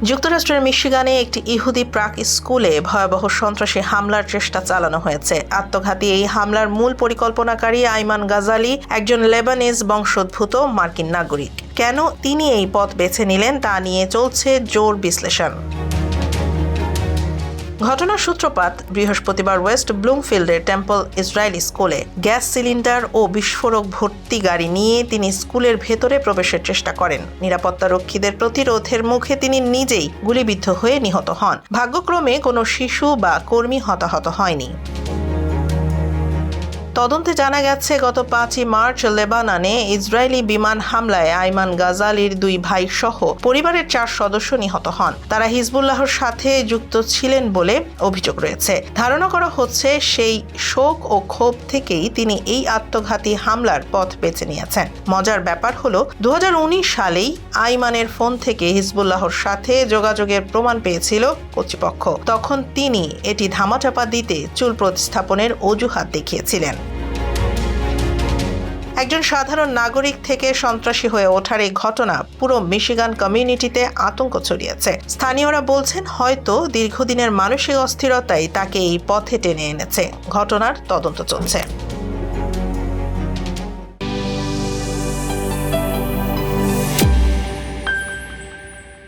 যুক্তরাষ্ট্রের মিশিগানে একটি ইহুদি প্রাক স্কুলে ভয়াবহ সন্ত্রাসী হামলার চেষ্টা চালানো হয়েছে। আত্মঘাতী এই হামলার মূল পরিকল্পনাকারী আইমান গাজালি একজন লেবানিজ বংশোদ্ভূত মার্কিন নাগরিক। কেন তিনি এই পথ বেছে নিলেন তা নিয়ে চলছে জোর বিশ্লেষণ। ঘটনার সূত্রপাত বৃহস্পতিবার ওয়েস্ট ব্লুমফিল্ডের টেম্পল ইসরায়েলি স্কুলে। গ্যাস সিলিন্ডার ও বিস্ফোরক ভর্তি গাড়ি নিয়ে তিনি স্কুলের ভেতরে প্রবেশের চেষ্টা করেন। নিরাপত্তারক্ষীদের প্রতিরোধের মুখে তিনি নিজেই গুলিবিদ্ধ হয়ে নিহত হন। ভাগ্যক্রমে কোনো শিশু বা কর্মী হতাহত হয়নি। তদন্তে জানা গেছে, গত 5 মার্চ লেবাননে ইসরায়েলি বিমান হামলায় আইমান গাজালির 2 ভাই সহ পরিবারের 4 সদস্য নিহত হন। তারা হিজবুল্লাহর সাথে যুক্ত ছিলেন বলে অভিযোগ রয়েছে। ধারণা করা হচ্ছে সেই শোক ও ক্ষোভ থেকেই তিনি এই আত্মঘাতী হামলার পথ বেছে নিয়েছেন। মজার ব্যাপার হলো 2019 সালেই আইমানের ফোন থেকে হিজবুল্লাহর সাথে যোগাযোগের প্রমাণ পেয়েছিল কর্তৃপক্ষ। তখন তিনি এটি ধামাচাপা দিতে চুল প্রতিস্থাপনের অজুহাত দেখিয়েছিলেন। একজন সাধারণ নাগরিক থেকে সন্ত্রাসী হয়ে ওঠার এই ঘটনা পুরো মিশিগান কমিউনিটিতে আতঙ্ক ছড়িয়েছে। স্থানীয়রা বলছেন, হয়তো দীর্ঘদিনের মানসিক অস্থিরতাই তাকে এই পথে টেনে এনেছে। ঘটনার তদন্ত চলছে।